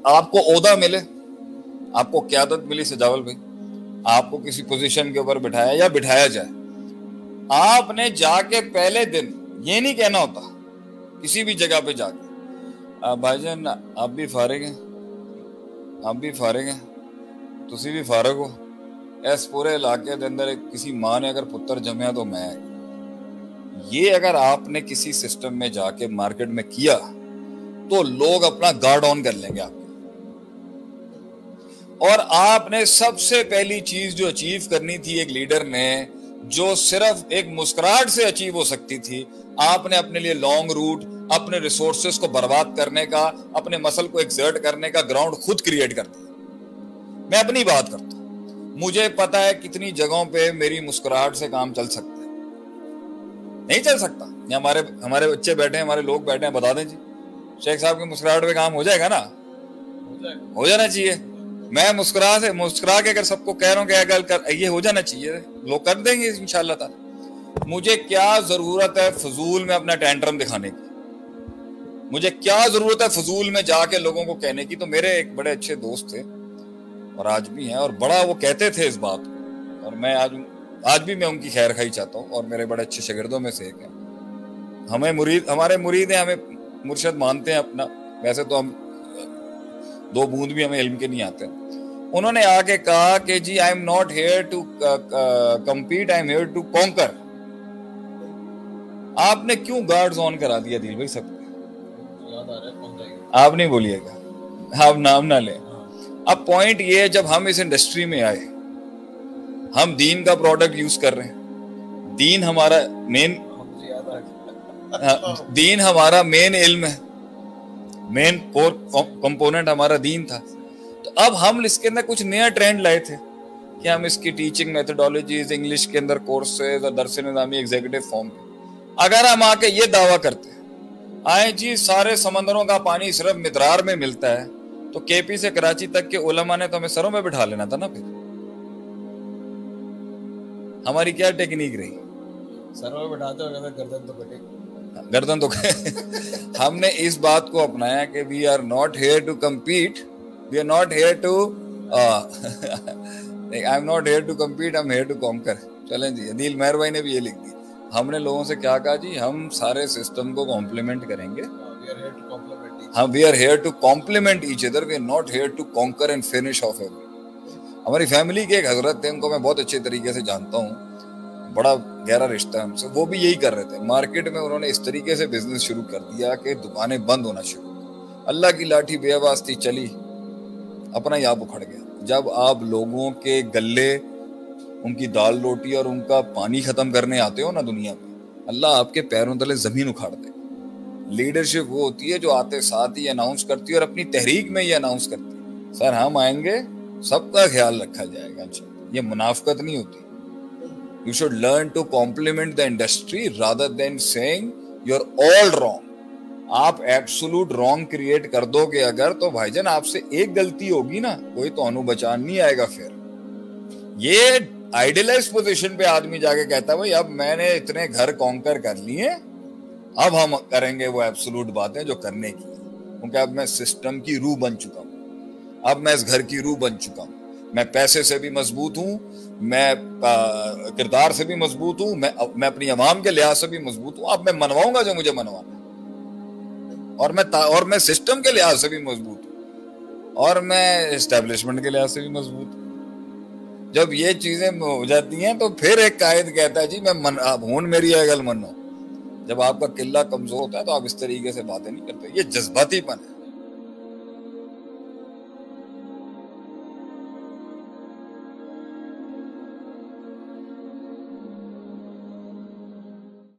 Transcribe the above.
آپ کو عہدہ ملے, آپ کو قیادت ملی سجاول بھائی, آپ کو کسی پوزیشن کے اوپر بٹھایا یا بٹھایا جائے, آپ نے جا کے پہلے دن یہ نہیں کہنا ہوتا کسی بھی جگہ پہ جا کے بھائی جان آپ بھی فارغ ہیں, آپ بھی فارغ ہیں, تسی بھی فارغ ہو. اس پورے علاقے دے اندر کسی ماں نے اگر پتر جمیا تو میں, یہ اگر آپ نے کسی سسٹم میں جا کے مارکیٹ میں کیا تو لوگ اپنا گارڈ آن کر لیں گے آپ. اور آپ نے سب سے پہلی چیز جو اچیو کرنی تھی ایک لیڈر نے, جو صرف ایک مسکراہٹ سے اچیو ہو سکتی تھی, آپ نے اپنے لیے لانگ روٹ, اپنے ریسورسز کو برباد کرنے کا, اپنے مسل کو ایکسرٹ کرنے کا گراؤنڈ خود کریٹ کر دیا. میں اپنی بات کرتا ہوں, مجھے پتا ہے کتنی جگہوں پہ میری مسکراہٹ سے کام چل سکتا ہے, نہیں چل سکتا. ہمارے بچے بیٹھے ہیں, ہمارے لوگ بیٹھے ہیں, بتا دیں جی شیخ صاحب کی مسکراہٹ پہ کام ہو جائے گا نا, ہو جانا چاہیے. میں مسکرا کے اگر سب کو کہہ رہا ہوں کہ یہ ہو جانا چاہیے, لوگ کر دیں گے انشاءاللہ تعالی. مجھے کیا ضرورت ہے فضول میں اپنا ٹینٹرم دکھانے کی, مجھے کیا ضرورت ہے فضول میں جا کے لوگوں کو کہنے کی. تو میرے ایک بڑے اچھے دوست تھے اور آج بھی ہیں, اور بڑا وہ کہتے تھے اس بات کو, اور میں آج بھی میں ان کی خیر خواہی چاہتا ہوں, اور میرے بڑے اچھے شاگردوں میں سے ایک ہیں. ہمارے مرید ہیں, ہمیں مرشد مانتے ہیں اپنا, ویسے تو ہم دو بوند بھی ہمیں علم کے نہیں آتے. انہوں نے آ کے کہا کہ جی I am not here to compete, I am here to conquer. آپ نے کیوں گارڈز آن کرا دیا دل بھائی سب کو, آپ نہیں بولیے گا, آپ نام نہ لیں. اب پوائنٹ یہ ہے, جب ہم اس انڈسٹری میں آئے, ہم دین کا پروڈکٹ یوز کر رہے ہیں, دین ہمارا مین علم ہے, مین کور کمپوننٹ ہمارا دین تھا. تو اب ہم اس کے اندر کچھ نیا ٹرینڈ لائے تھے کہ ہم اس کی ٹیچنگ میتھڈالوجیز, انگلش کے اندر کورسز اور درس نظامی ایگزیکٹو فارم پہ, اگر ہم آ کے یہ دعویٰ کرتے ہیں آئیں جی سارے سمندروں کا پانی صرف مدرار میں ملتا ہے, تو کے پی سے کراچی تک کے علماء نے تو ہمیں سروں میں بٹھا لینا تھا نا. پھر ہماری کیا ٹیکنیک رہی, سروں میں بٹھاتے ہو گردن تو کٹے, گردن تو ہم نے اس بات کو اپنایا کہ we are not here to compete, we are not here to I am not here to compete, I am here to conquer. چلیں جی, عدیل مہر بھائی نے بھی یہ لکھ دی. ہم نے لوگوں سے کیا کہا جی, ہم سارے سسٹم کو کمپلیمنٹ کریں گے, ہم we are here to complement each other, we are not here to conquer and finish off every. ہماری فیملی کے ایک حضرت تھے, ان کو میں بہت اچھے طریقے سے جانتا ہوں, بڑا گہرا رشتہ ہے ہم سے. وہ بھی یہی کر رہے تھے مارکیٹ میں, انہوں نے اس طریقے سے بزنس شروع کر دیا کہ دکانیں بند ہونا شروع. اللہ کی لاٹھی بے واسطی چلی, اپنا ہی آپ اکھڑ گیا. جب آپ لوگوں کے گلے, ان کی دال روٹی اور ان کا پانی ختم کرنے آتے ہو نا دنیا میں, اللہ آپ کے پیروں تلے زمین اکھاڑ دے. لیڈرشپ وہ ہوتی ہے جو آتے ساتھ ہی اناؤنس کرتی ہے اور اپنی تحریک میں ہی اناؤنس کرتی ہے, سر ہم آئیں گے, سب کا خیال رکھا جائے گا. یہ منافقت نہیں ہوتی. You should learn to compliment the industry rather than saying you're all wrong. آپ ایبسولوٹ رانگ کریٹ کر دو گے اگر, تو بھائی جان آپ سے ایک غلطی ہوگی نا, کوئی تو انو بچان نہیں آئے گا. پھر یہ آئیڈیلائز پوزیشن پہ آدمی جا کے کہتا ہے بھائی اب میں نے اتنے گھر کانکر کر لیے, اب ہم کریں گے وہ ایبسولوٹ باتیں جو کرنے کی, کیونکہ اب میں سسٹم کی روح بن چکا ہوں, اب میں اس گھر کی روح بن چکا ہوں. میں پیسے سے بھی مضبوط ہوں, میں کردار سے بھی مضبوط ہوں, میں اپنی عوام کے لحاظ سے بھی مضبوط ہوں. اب میں منواؤں گا جو مجھے منوانا, اور میں سسٹم کے لحاظ سے بھی مضبوط ہوں, اور میں اسٹیبلشمنٹ کے لحاظ سے بھی مضبوط ہوں. جب یہ چیزیں ہو جاتی ہیں تو پھر ایک قائد کہتا ہے جی میں ہون میری ہے گل منو. جب آپ کا قلعہ کمزور ہوتا ہے تو آپ اس طریقے سے باتیں نہیں کرتے. یہ جذباتی پن ہے.